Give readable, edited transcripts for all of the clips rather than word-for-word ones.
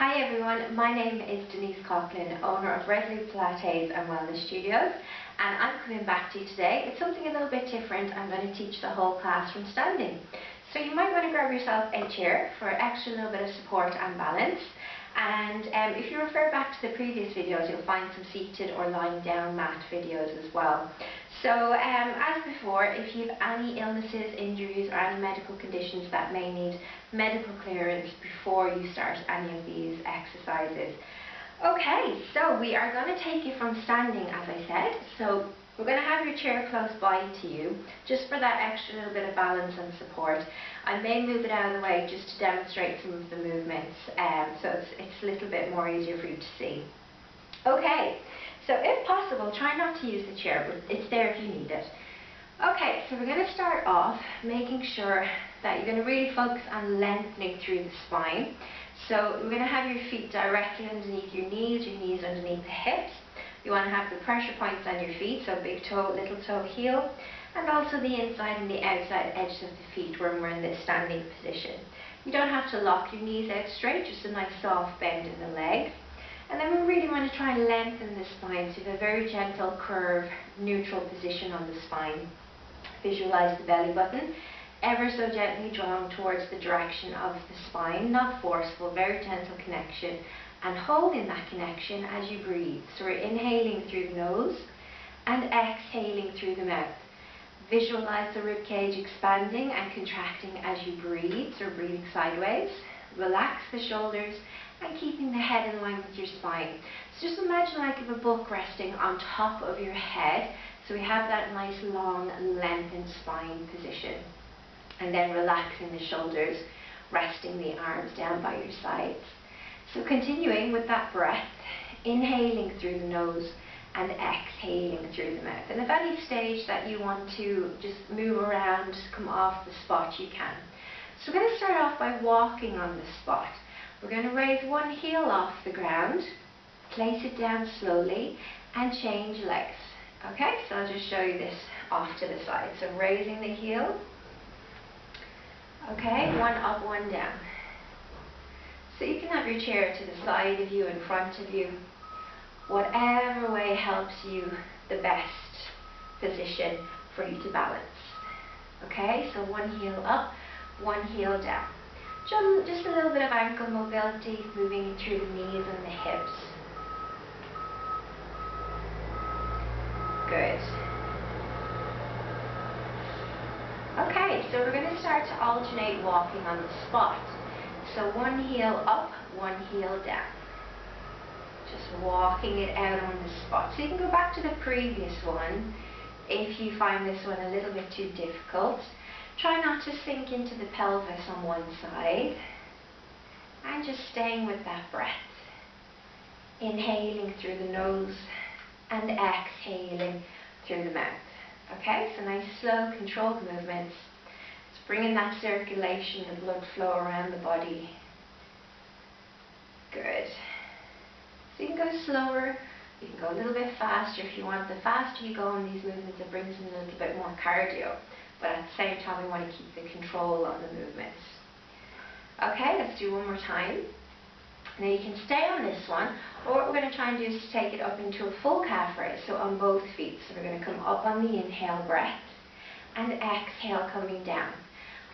Hi everyone, my name is Denise Coughlan, owner of Resolute Pilates and Wellness Studios, and I'm coming back to you today with something a little bit different. I'm going to teach the whole class from standing. So you might want to grab yourself a chair for extra little bit of support and balance. And if you refer back to the previous videos, you'll find some seated or lying down mat videos as well. So as before, if you have any illnesses, injuries or any medical conditions that may need medical clearance before you start any of these exercises. Okay, so we are going to take you from standing, as I said. So we're going to have your chair close by to you, just for that extra little bit of balance and support. I may move it out of the way just to demonstrate some of the movements, so it's a little bit more easier for you to see. Okay, so if possible, try not to use the chair, but it's there if you need it. Okay, so we're going to start off making sure that you're going to really focus on lengthening through the spine. So we're going to have your feet directly underneath your knees underneath the hips. You want to have the pressure points on your feet, so big toe, little toe, heel, and also the inside and the outside edges of the feet when we're in this standing position. You don't have to lock your knees out straight, just a nice soft bend in the legs. And then we really want to try and lengthen the spine to a very gentle curve, neutral position on the spine. Visualize the belly button ever so gently drawn towards the direction of the spine, not forceful, very gentle connection, and holding that connection as you breathe. So we're inhaling through the nose and exhaling through the mouth. Visualize the rib cage expanding and contracting as you breathe, so breathing sideways. Relax the shoulders and keeping the head in line with your spine. So just imagine like a book resting on top of your head, so we have that nice long lengthened spine position. And then relaxing the shoulders, resting the arms down by your sides. So continuing with that breath, inhaling through the nose and exhaling through the mouth. And at any stage that you want to just move around, come off the spot, you can. So we're going to start off by walking on the spot. We're going to raise one heel off the ground, place it down slowly, and change legs. Okay, so I'll just show you this off to the side. So raising the heel. Okay, one up, one down. So you can have your chair to the side of you, in front of you, whatever way helps you the best position for you to balance. Okay, so one heel up, one heel down. Just a little bit of ankle mobility, moving through the knees and the hips. Good. Okay, so we're going to start to alternate walking on the spot. So one heel up, one heel down. Just walking it out on the spot. So you can go back to the previous one if you find this one a little bit too difficult. Try not to sink into the pelvis on one side. And just staying with that breath. Inhaling through the nose and exhaling through the mouth. Okay, so nice slow controlled movements. It's bringing that circulation, the blood flow around the body. Good. So you can go slower, you can go a little bit faster if you want. The faster you go on these movements, it brings in a little bit more cardio. But at the same time, we want to keep the control on the movements. Okay, let's do one more time. Now you can stay on this one, or what we're going to try and do is to take it up into a full calf raise, so on both feet. So we're going to come up on the inhale breath, and exhale coming down.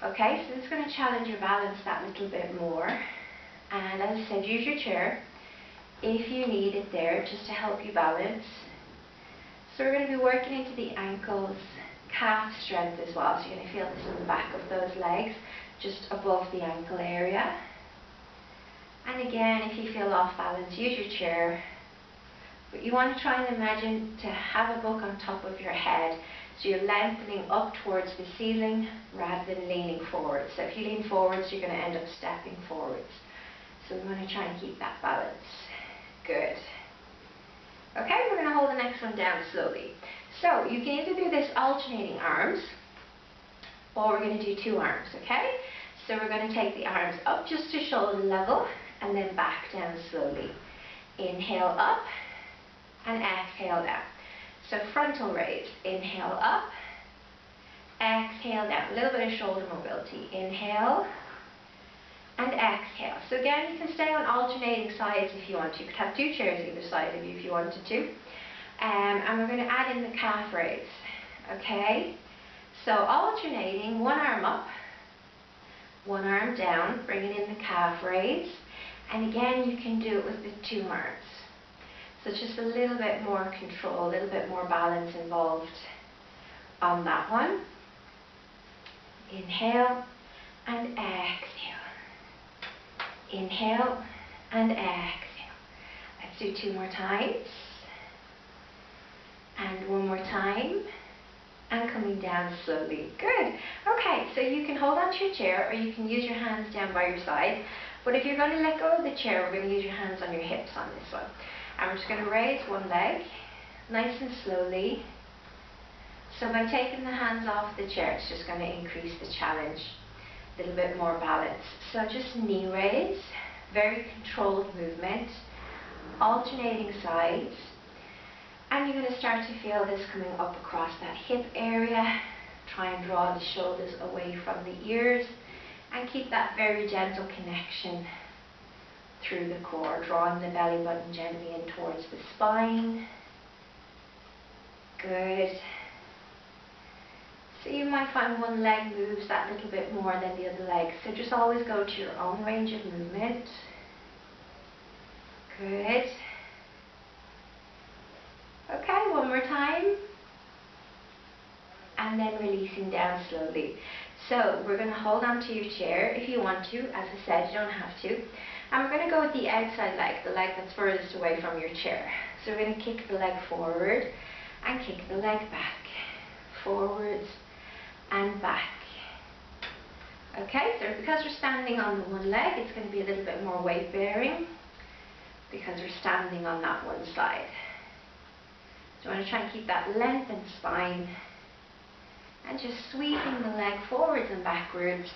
Okay, so this is going to challenge your balance that little bit more. And as I said, use your chair if you need it there, just to help you balance. So we're going to be working into the ankles, calf strength as well. So you're going to feel this in the back of those legs, just above the ankle area. And again, if you feel off balance, use your chair. But you want to try and imagine to have a book on top of your head, so you're lengthening up towards the ceiling rather than leaning forwards. So if you lean forwards, you're going to end up stepping forwards. So we want to try and keep that balance. Good. Okay, we're going to hold the next one down slowly. So you can either do this alternating arms, or we're going to do two arms, okay? So we're going to take the arms up just to shoulder level, and then back down slowly. Inhale up, and exhale down. So frontal raise, inhale up, exhale down. A little bit of shoulder mobility. Inhale, and exhale. So again, you can stay on alternating sides if you want to. You could have two chairs either side of you if you wanted to. And we're going to add in the calf raise. Okay? So alternating, one arm up, one arm down, bringing in the calf raise. And again, you can do it with the two arms. So it's just a little bit more control, a little bit more balance involved on that one. Inhale and exhale. Inhale and exhale. Let's do two more times. And one more time. And coming down slowly. Good. Okay, so you can hold onto your chair or you can use your hands down by your side. But if you're going to let go of the chair, we're going to use your hands on your hips on this one. And we're just going to raise one leg, nice and slowly. So by taking the hands off the chair, it's just going to increase the challenge. A little bit more balance. So just knee raise, very controlled movement, alternating sides. And you're going to start to feel this coming up across that hip area. Try and draw the shoulders away from the ears and keep that very gentle connection through the core, drawing the belly button gently in towards the spine. Good. So you might find one leg moves that little bit more than the other leg. So just always go to your own range of movement. Good. Okay, one more time. And then releasing down slowly. So we're going to hold on to your chair if you want to. As I said, you don't have to. And we're going to go with the outside leg, the leg that's furthest away from your chair. So we're going to kick the leg forward and kick the leg back. Forwards and back. Okay, so because we're standing on the one leg, it's going to be a little bit more weight bearing because we're standing on that one side. So I want to try and keep that lengthened spine and just sweeping the leg forwards and backwards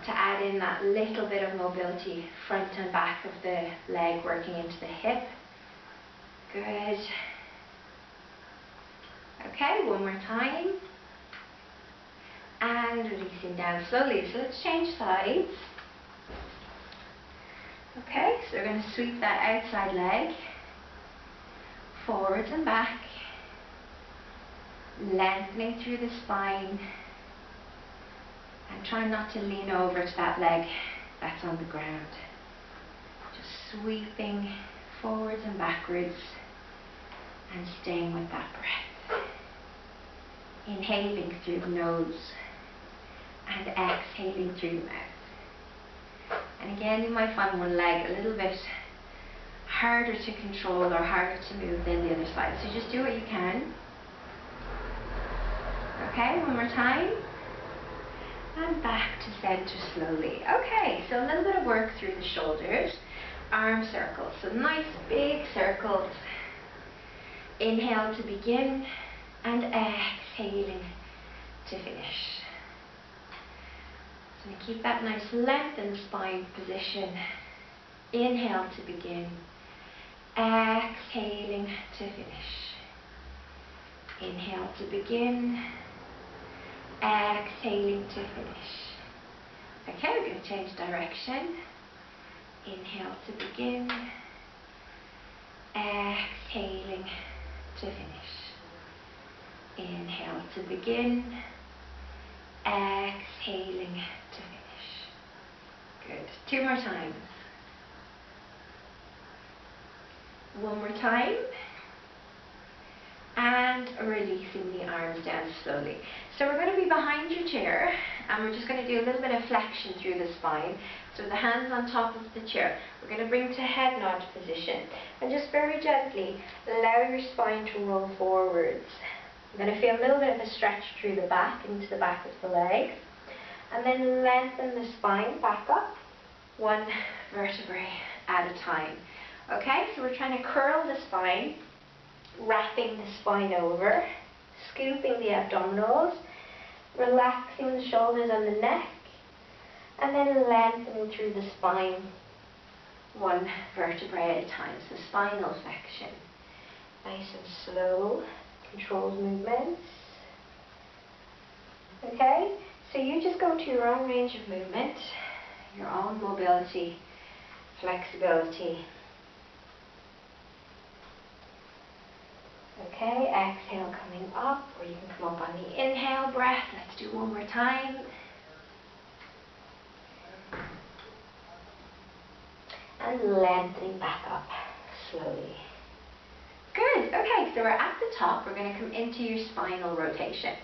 to add in that little bit of mobility front and back of the leg working into the hip. Good. Okay, one more time. And releasing down slowly. So let's change sides. Okay, so we're going to sweep that outside leg forwards and back, lengthening through the spine, and try not to lean over to that leg that's on the ground. Just sweeping forwards and backwards and staying with that breath. Inhaling through the nose and exhaling through the mouth. And again, you might find one leg a little bit harder to control or harder to move than the other side. So just do what you can. Okay, one more time. And back to center slowly. Okay, so a little bit of work through the shoulders. Arm circles. So nice big circles. Inhale to begin and exhaling to finish. So keep that nice lengthened spine position. Inhale to begin. Exhaling to finish. Inhale to begin. Exhaling to finish. Okay, we're going to change direction. Inhale to begin. Exhaling to finish. Inhale to begin. Exhaling to finish. Good. Two more times. One more time. And releasing the arms down slowly. So we're going to be behind your chair and we're just going to do a little bit of flexion through the spine. So the hands on top of the chair. We're going to bring to head nod position and just very gently allow your spine to roll forwards. You're going to feel a little bit of a stretch through the back, into the back of the legs. And then lengthen the spine back up, one vertebrae at a time. Okay, so we're trying to curl the spine, wrapping the spine over, scooping the abdominals, relaxing the shoulders and the neck, and then lengthening through the spine, one vertebrae at a time. So spinal flexion. Nice and slow, controlled movements. Okay, so you just go to your own range of movement. your own mobility, flexibility. Okay, exhale coming up, or you can come up on the inhale breath. Let's do one more time. And lengthening back up slowly. Good. Okay, so we're at the top. We're going to come into your spinal rotation.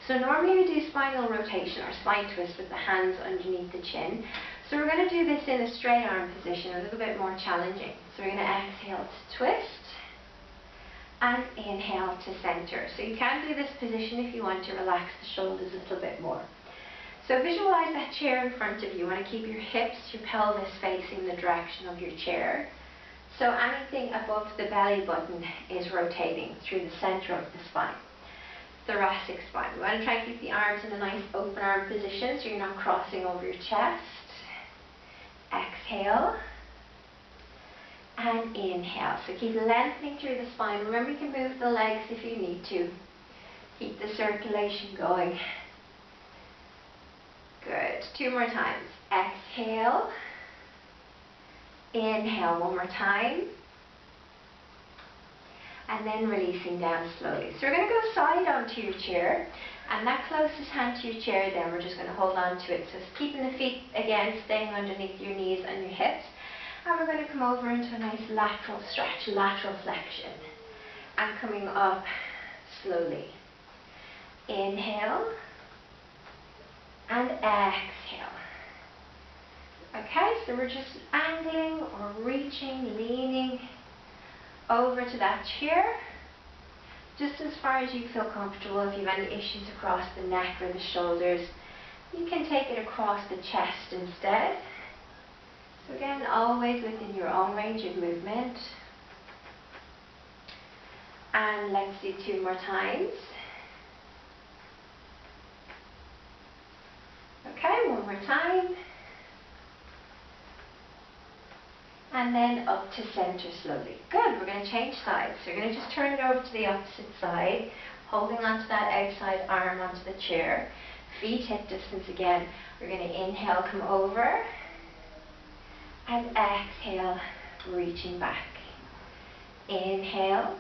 So normally we do spinal rotation or spine twist with the hands underneath the chin. So we're going to do this in a straight arm position, a little bit more challenging. So we're going to exhale to twist and inhale to center. So you can do this position if you want to relax the shoulders a little bit more. So visualize that chair in front of you. You want to keep your hips, your pelvis facing the direction of your chair. So anything above the belly button is rotating through the center of the spine, thoracic spine. We want to try and keep the arms in a nice open arm position so you're not crossing over your chest. Exhale and inhale. So keep lengthening through the spine. Remember, you can move the legs if you need to. Keep the circulation going. Good. 2 more times. Exhale. Inhale one more time. And then releasing down slowly. So we're going to go side onto your chair. And that closest hand to your chair, then we're just going to hold on to it. So it's keeping the feet, again, staying underneath your knees and your hips. And we're going to come over into a nice lateral stretch, lateral flexion. And coming up slowly. Inhale. And exhale. Okay, so we're just angling or reaching, leaning over to that chair, just as far as you feel comfortable. If you have any issues across the neck or the shoulders, you can take it across the chest instead. So again, always within your own range of movement. And let's do 2 more times. Okay, 1 more time. And then up to center slowly. Good, we're going to change sides. So you're going to just turn it over to the opposite side, holding onto that outside arm onto the chair. Feet hip distance again. We're going to inhale, come over. And exhale, reaching back. Inhale.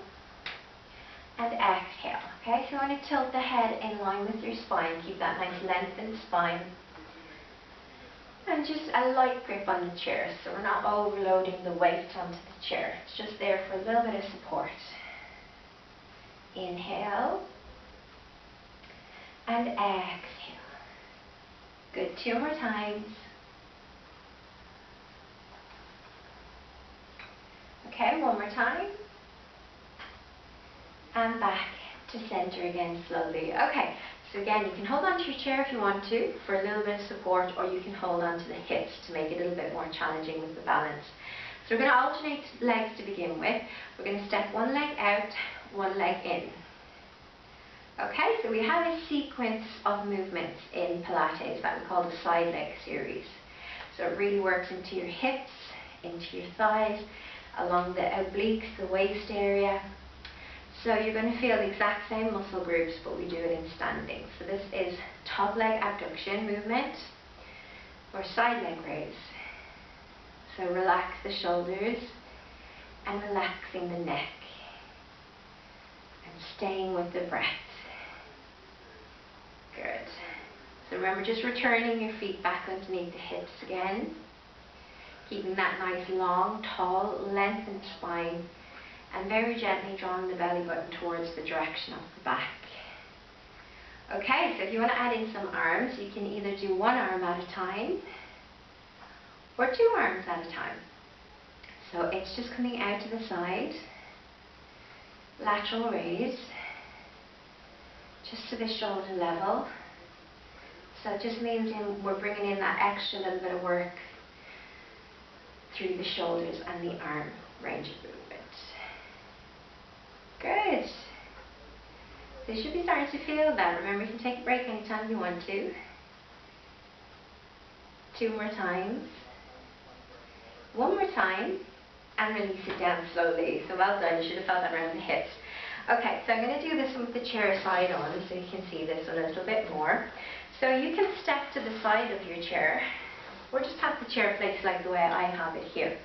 And exhale. Okay, so you want to tilt the head in line with your spine. Keep that nice lengthened spine. And just a light grip on the chair, so we're not overloading the weight onto the chair. It's just there for a little bit of support. Inhale. And exhale. Good, 2 more times. Okay, 1 more time. And back to center again slowly. Okay, so again, you can hold on to your chair if you want to for a little bit of support, or you can hold on to the hips to make it a little bit more challenging with the balance. So we're going to alternate legs to begin with. We're going to step one leg out, one leg in. Okay, so we have a sequence of movements in Pilates that we call the side leg series. So it really works into your hips, into your thighs, along the obliques, the waist area. So you're going to feel the exact same muscle groups, but we do it in standing. So this is top leg abduction movement or side leg raise. So relax the shoulders and relaxing the neck and staying with the breath. Good. So remember, just returning your feet back underneath the hips again. Keeping that nice long, tall, lengthened spine. And very gently drawing the belly button towards the direction of the back. Okay, so if you want to add in some arms, you can either do 1 arm at a time or 2 arms at a time. So it's just coming out to the side, lateral raise, just to the shoulder level. So it just means we're bringing in that extra little bit of work through the shoulders and the arm range of movement. Good. So you should be starting to feel that. Remember, you can take a break anytime you want to. 2 more times. 1 more time. And release it down slowly. So well done. You should have felt that around the hips. Okay, so I'm going to do this one with the chair side on so you can see this a little bit more. So you can step to the side of your chair, or just have the chair placed like the way I have it here.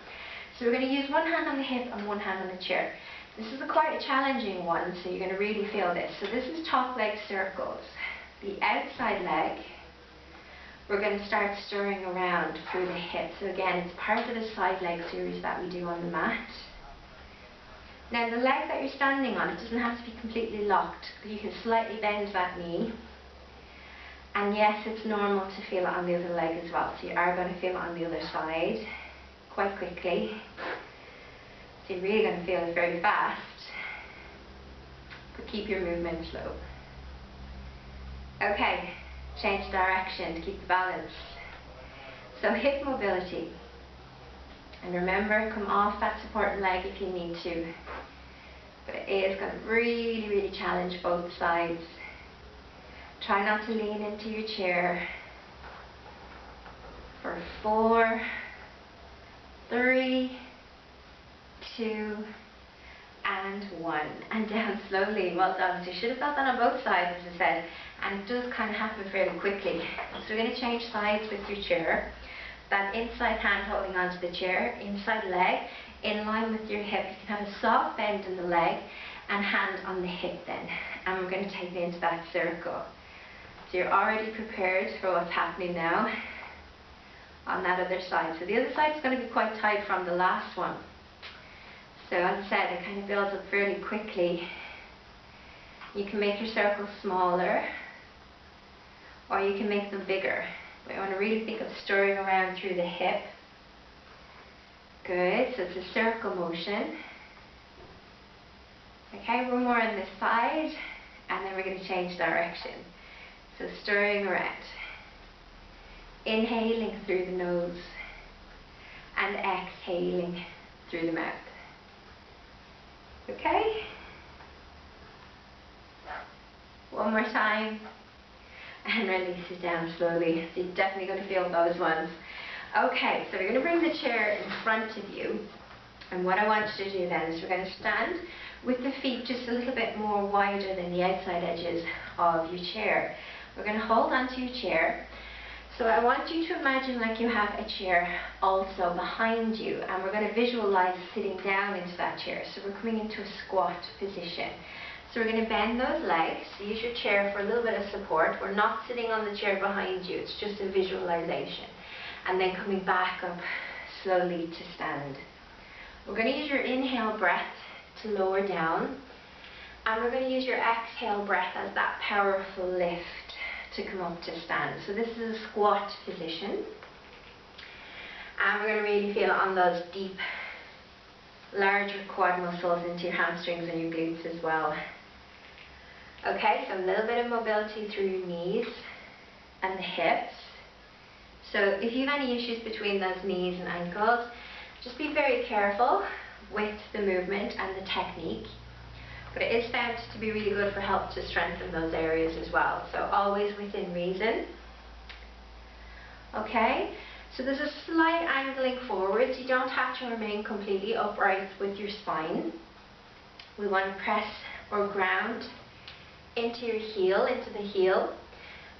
So we're going to use one hand on the hip and one hand on the chair. This is quite a challenging one, so you're going to really feel this. So this is top leg circles. The outside leg, we're going to start stirring around through the hip. So again, it's part of the side leg series that we do on the mat. Now the leg that you're standing on, it doesn't have to be completely locked. You can slightly bend that knee. And yes, it's normal to feel it on the other leg as well. So you are going to feel it on the other side quite quickly. So you're really going to feel it very fast. But keep your movement slow. Okay, change direction to keep the balance. So hip mobility. And remember, come off that supporting leg if you need to. But it is going to really, really challenge both sides. Try not to lean into your chair. For 4, 3, 2, and 1. And down slowly. Well done. So you should have got that on both sides, as I said. And it does kind of happen fairly quickly. So we're going to change sides with your chair. That inside hand holding onto the chair, inside leg, in line with your hip. You can have a soft bend in the leg and hand on the hip then. And we're going to take it into that circle. So you're already prepared for what's happening now on that other side. So the other side is going to be quite tight from the last one. So as I said, it kind of builds up fairly quickly. You can make your circles smaller or you can make them bigger. But you want to really think of stirring around through the hip. Good, so it's a circle motion. Okay, one more on this side, and then we're going to change direction. So stirring around. Inhaling through the nose, and exhaling through the mouth. Okay? One more time. And release it down slowly. So you're definitely going to feel those ones. Okay, so we're going to bring the chair in front of you. And what I want you to do then is we're going to stand with the feet just a little bit more wider than the outside edges of your chair. We're going to hold onto your chair. So I want you to imagine like you have a chair also behind you. And we're going to visualize sitting down into that chair. So we're coming into a squat position. So we're going to bend those legs, use your chair for a little bit of support. We're not sitting on the chair behind you, it's just a visualization. And then coming back up slowly to stand. We're going to use your inhale breath to lower down. And we're going to use your exhale breath as that powerful lift to come up to stand. So this is a squat position. And we're going to really feel it on those deep, larger quad muscles into your hamstrings and your glutes as well. Okay, so a little bit of mobility through your knees and the hips. So if you have any issues between those knees and ankles, just be very careful with the movement and the technique. But it is found to be really good for help to strengthen those areas as well. So always within reason. Okay, so there's a slight angling forwards. You don't have to remain completely upright with your spine. We want to press or ground into your heel, into the heel,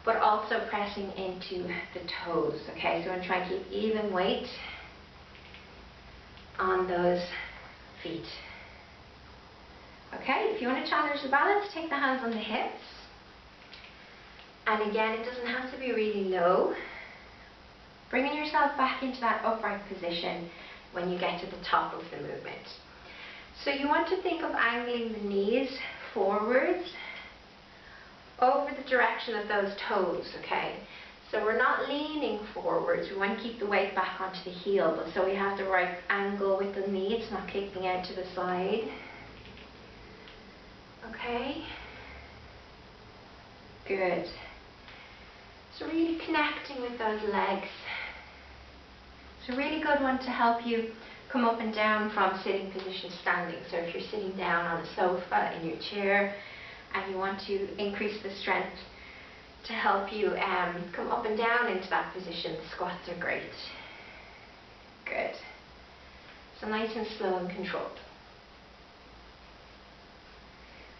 but also pressing into the toes. Okay, so we're going to try and keep even weight on those feet. Okay, if you want to challenge the balance, take the hands on the hips. And again, it doesn't have to be really low. Bringing yourself back into that upright position when you get to the top of the movement. So you want to think of angling the knees forwards over the direction of those toes, okay? So we're not leaning forwards, we want to keep the weight back onto the heel, but so we have the right angle with the knee, it's not kicking out to the side. Okay? Good. So really connecting with those legs. It's a really good one to help you come up and down from sitting position standing. So if you're sitting down on a sofa, in your chair, and you want to increase the strength to help you come up and down into that position, squats are great. Good. So nice and slow and controlled.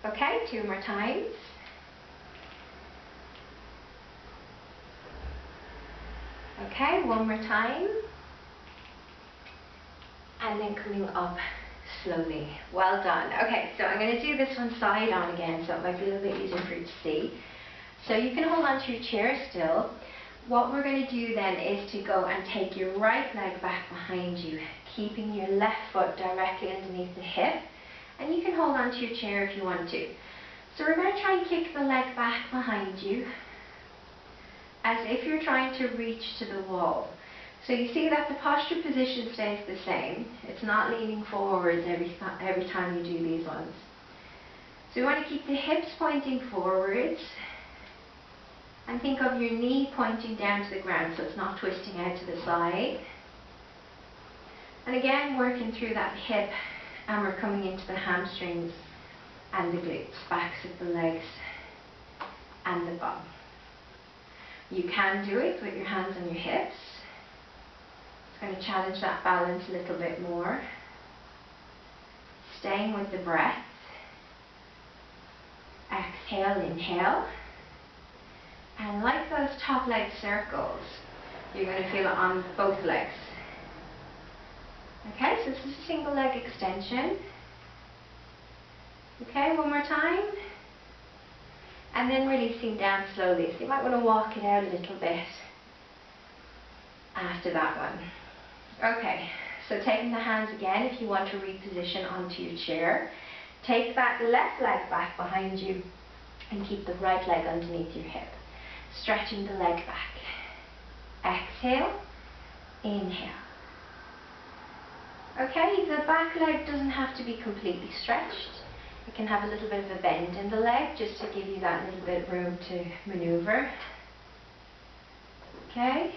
Okay, 2 more times. Okay, one more time. And then coming up slowly. Well done. Okay, so I'm going to do this one side on again, so it might be a little bit easier for you to see. So you can hold on to your chair still. What we're going to do then is to go and take your right leg back behind you, keeping your left foot directly underneath the hip. And you can hold on to your chair if you want to. So we're going to try and kick the leg back behind you, as if you're trying to reach to the wall. So you see that the posture position stays the same. It's not leaning forwards every time you do these ones. So you want to keep the hips pointing forwards and think of your knee pointing down to the ground so it's not twisting out to the side. And again, working through that hip, and we're coming into the hamstrings and the glutes, backs of the legs and the bum. You can do it with your hands on your hips. It's going to challenge that balance a little bit more. Staying with the breath. Exhale, inhale. And like those top leg circles, you're going to feel it on both legs. Okay, so this is a single leg extension. Okay, one more time. And then releasing down slowly. So you might want to walk it out a little bit after that one. Okay, so taking the hands again if you want to reposition onto your chair. Take that left leg back behind you and keep the right leg underneath your hip. Stretching the leg back. Exhale, inhale. Okay, the back leg doesn't have to be completely stretched. It can have a little bit of a bend in the leg just to give you that little bit of room to maneuver. Okay.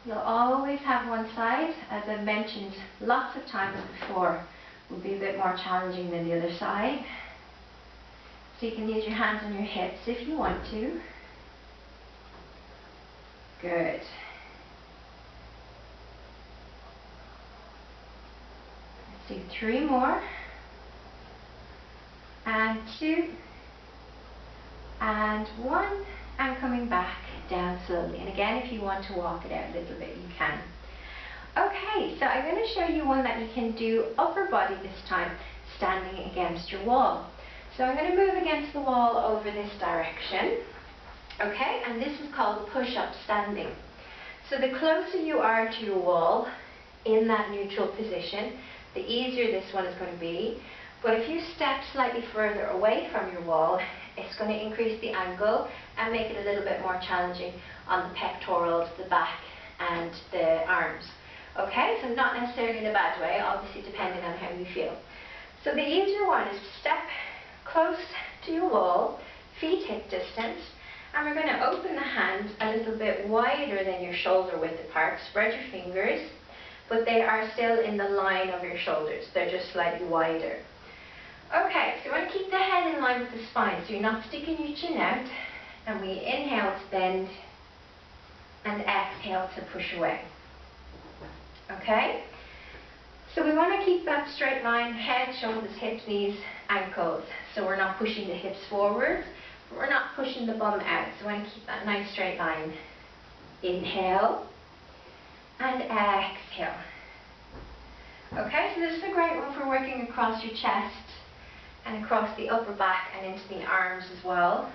You'll always have one side, as I've mentioned lots of times before, will be a bit more challenging than the other side. So you can use your hands on your hips if you want to. Good. Let's do 3 more. And 2. And 1. And coming back down slowly. And again, if you want to walk it out a little bit, you can. Okay, so I'm going to show you one that you can do upper body this time, standing against your wall. So I'm going to move against the wall over this direction. Okay, and this is called push-up standing. So the closer you are to your wall in that neutral position, the easier this one is going to be. But if you step slightly further away from your wall, it's going to increase the angle and make it a little bit more challenging on the pectorals, the back and the arms. Okay, so not necessarily in a bad way, obviously depending on how you feel. So the easier one is to step close to your wall, feet hip distance, and we're going to open the hands a little bit wider than your shoulder width apart. Spread your fingers, but they are still in the line of your shoulders. They're just slightly wider. Okay, so you want to keep the head in line with the spine, so you're not sticking your chin out. And we inhale to bend and exhale to push away. Okay? So we want to keep that straight line, head, shoulders, hips, knees, ankles. So we're not pushing the hips forward, but we're not pushing the bum out. So we want to keep that nice straight line. Inhale and exhale. Okay, so this is a great one for working across your chest and across the upper back and into the arms as well.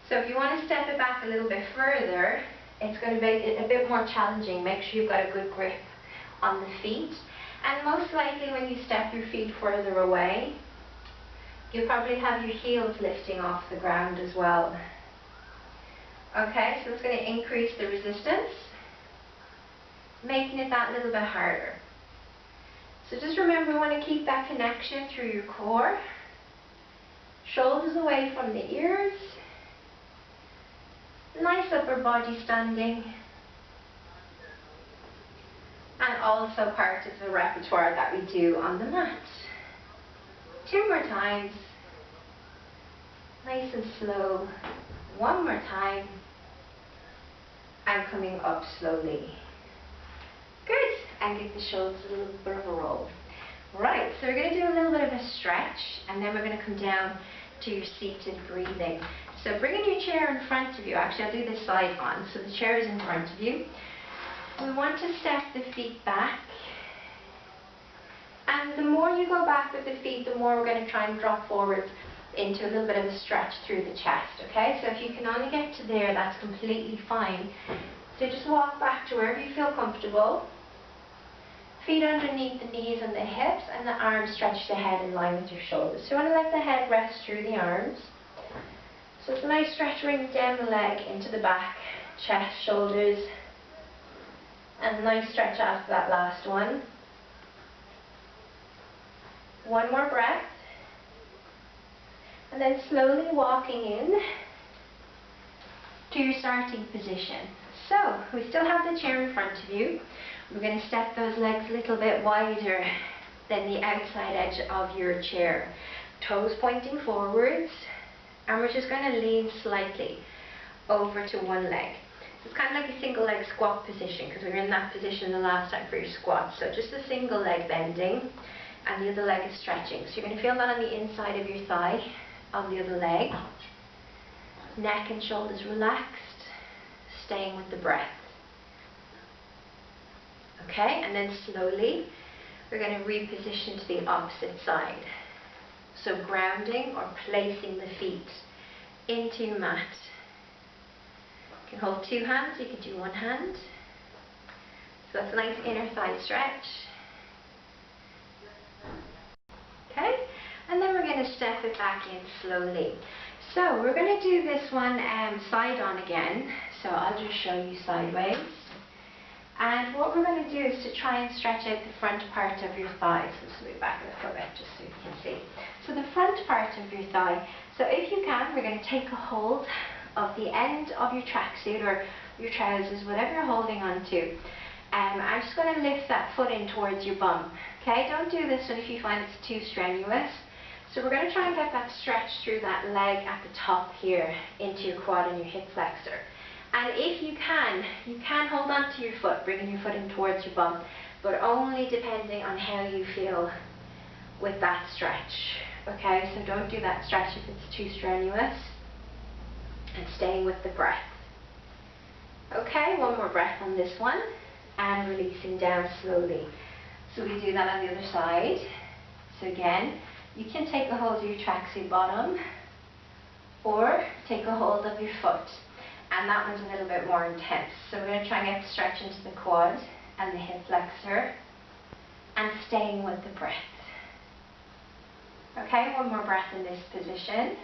So if you want to step it back a little bit further, it's going to make it a bit more challenging. Make sure you've got a good grip on the feet. And most likely when you step your feet further away, you'll probably have your heels lifting off the ground as well. Okay, so it's going to increase the resistance, making it that little bit harder. So just remember, we want to keep that connection through your core, shoulders away from the ears, nice upper body standing, and also part of the repertoire that we do on the mat. 2 more times, nice and slow. 1 more time, and coming up slowly. Good, and give the shoulders a little bit of a roll. Right, so we're going to do a little bit of a stretch, and then we're going to come down to your seated breathing. So bringing your chair in front of you, actually I'll do this side on, so the chair is in front of you. We want to step the feet back. And the more you go back with the feet, the more we're going to try and drop forward into a little bit of a stretch through the chest, okay? So if you can only get to there, that's completely fine. So just walk back to wherever you feel comfortable. Feet underneath the knees and the hips, and the arms stretch the head in line with your shoulders. So you want to let the head rest through the arms. So it's a nice stretch, bring down the leg into the back, chest, shoulders, and a nice stretch after that last one. One more breath. And then slowly walking in to your starting position. So, we still have the chair in front of you. We're going to step those legs a little bit wider than the outside edge of your chair. Toes pointing forwards, and we're just going to lean slightly over to one leg. So it's kind of like a single leg squat position, because we were in that position the last time for your squat. So just a single leg bending, and the other leg is stretching. So you're going to feel that on the inside of your thigh, on the other leg. Neck and shoulders relaxed, staying with the breath. Okay, and then slowly we're going to reposition to the opposite side. So grounding or placing the feet into your mat. You can hold two hands, you can do one hand. So that's a nice inner thigh stretch. Okay, and then we're going to step it back in slowly. So we're going to do this one side on again. So I'll just show you sideways. And what we're going to do is to try and stretch out the front part of your thigh. So let's move back a little bit just so you can see. So the front part of your thigh. So if you can, we're going to take a hold of the end of your tracksuit or your trousers, whatever you're holding on to. I'm just going to lift that foot in towards your bum. Okay, don't do this one if you find it's too strenuous. So we're going to try and get that stretch through that leg at the top here into your quad and your hip flexor. And if you can hold on to your foot, bringing your foot in towards your bum, but only depending on how you feel with that stretch. Okay, so don't do that stretch if it's too strenuous, and staying with the breath. Okay, one more breath on this one, and releasing down slowly. So we do that on the other side. So again, you can take a hold of your tracksuit bottom, or take a hold of your foot. And that one's a little bit more intense. So we're going to try and get the stretch into the quad and the hip flexor, and staying with the breath. Okay, one more breath in this position,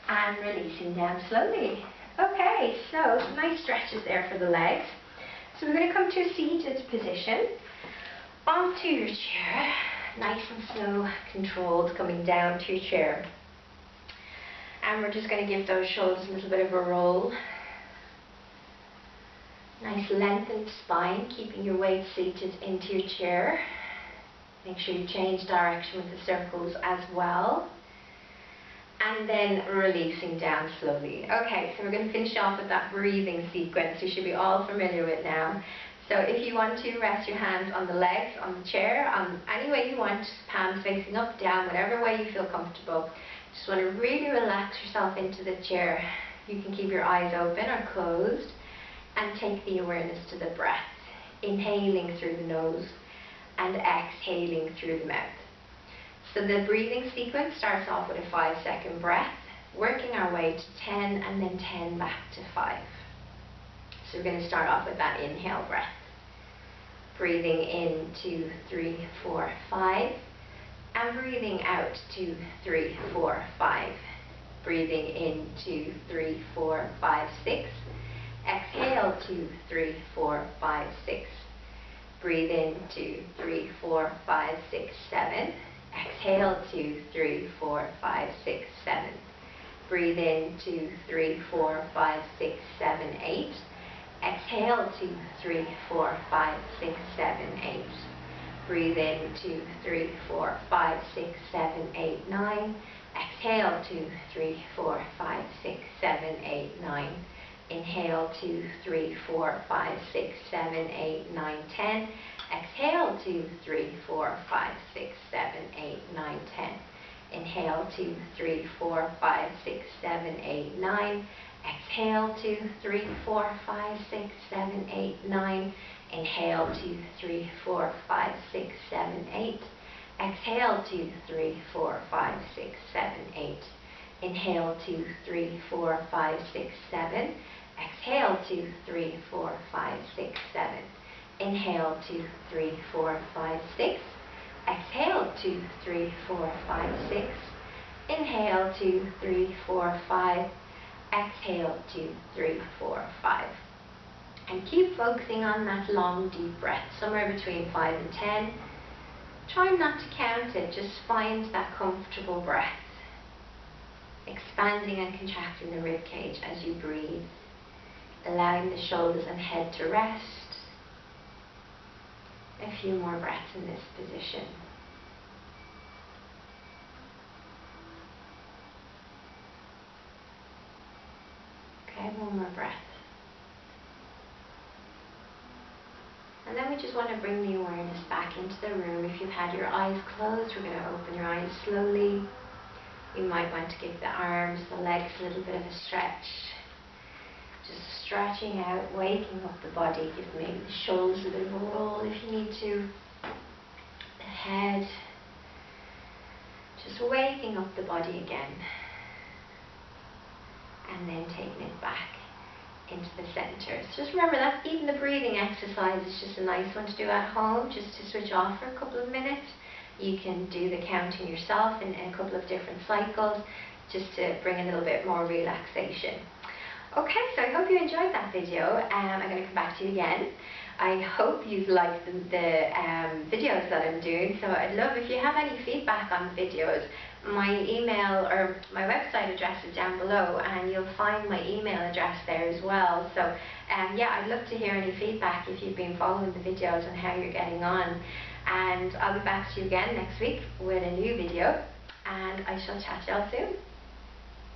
and releasing down slowly. Okay, so some nice stretches there for the legs. So we're going to come to a seated position, onto your chair, nice and slow, controlled, coming down to your chair. And we're just going to give those shoulders a little bit of a roll. Nice lengthened spine, keeping your weight seated into your chair. Make sure you change direction with the circles as well. And then releasing down slowly. Okay, so we're going to finish off with that breathing sequence you should be all familiar with now. So if you want to, rest your hands on the legs, on the chair, any way you want, palms facing up, down, whatever way you feel comfortable. Just want to really relax yourself into the chair. You can keep your eyes open or closed, and take the awareness to the breath. Inhaling through the nose and exhaling through the mouth. So the breathing sequence starts off with a 5-second breath, working our way to 10 and then 10 back to 5. So we're going to start off with that inhale breath. Breathing in 2, 3, 4, 5. And breathing out 2, 3, 4, 5. Breathing in 2, 3, 4, 5, 6. Exhale 2, 3, 4, 5, 6. Breathe in 2, 3, 4, 5, 6, 7. Exhale 2, 3, 4, 5, 6, 7. Breathe in 2, 3, 4, 5, 6, 7, 8. Exhale 2, 3, 4, 5, 6, 7, 8. Breathe in 2, 3, 4, 5, 6, 7, 8, 9. Exhale 2, 3, 4, 5, 6, 7, 8, 9. Inhale 2, 3, 4, 5, 6, 7, 8, 9, 10. Exhale 2, 3, 4, 5, 6, 7, 8, 9, 10. Inhale, 2, 3, 4, 5, 6, 7, 8, 9. Exhale, 2, 3, 4, 5, 6, 7, 8, 9. Inhale, 2, 3, 4, 5, 6, 7, 8. Exhale, 2, 3, 4, 5, 6, 7, 8. Inhale, 2, 3, 4, 5, 6, 7. Exhale, 2, 3, 4, 5, 6, 7. Inhale, 2, 3, 4, 5, 6. Exhale, 2, 3, 4, 5, 6. Inhale, 2, 3, 4, 5. Exhale, 2, 3, 4, 5. And keep focusing on that long, deep breath, somewhere between 5 and 10. Try not to count it, just find that comfortable breath. Expanding and contracting the rib cage as you breathe. Allowing the shoulders and head to rest. A few more breaths in this position. Okay, one more breath. And then we just want to bring the awareness back into the room. If you've had your eyes closed, we're going to open your eyes slowly. You might want to give the arms, the legs a little bit of a stretch. Just stretching out, waking up the body. Give maybe the shoulders a bit of a roll if you need to. The head. Just waking up the body again. And then taking it back into the center. So just remember that even the breathing exercise is just a nice one to do at home, just to switch off for a couple of minutes. You can do the counting yourself in a couple of different cycles, just to bring a little bit more relaxation. Okay, so I hope you enjoyed that video. I'm going to come back to you again. I hope you liked the videos that I'm doing, so I'd love if you have any feedback on the videos. My email or my website address is down below, and you'll find my email address there as well. So yeah, I'd love to hear any feedback if you've been following the videos and how you're getting on. And I'll be back to you again next week with a new video, and I shall chat to y'all soon.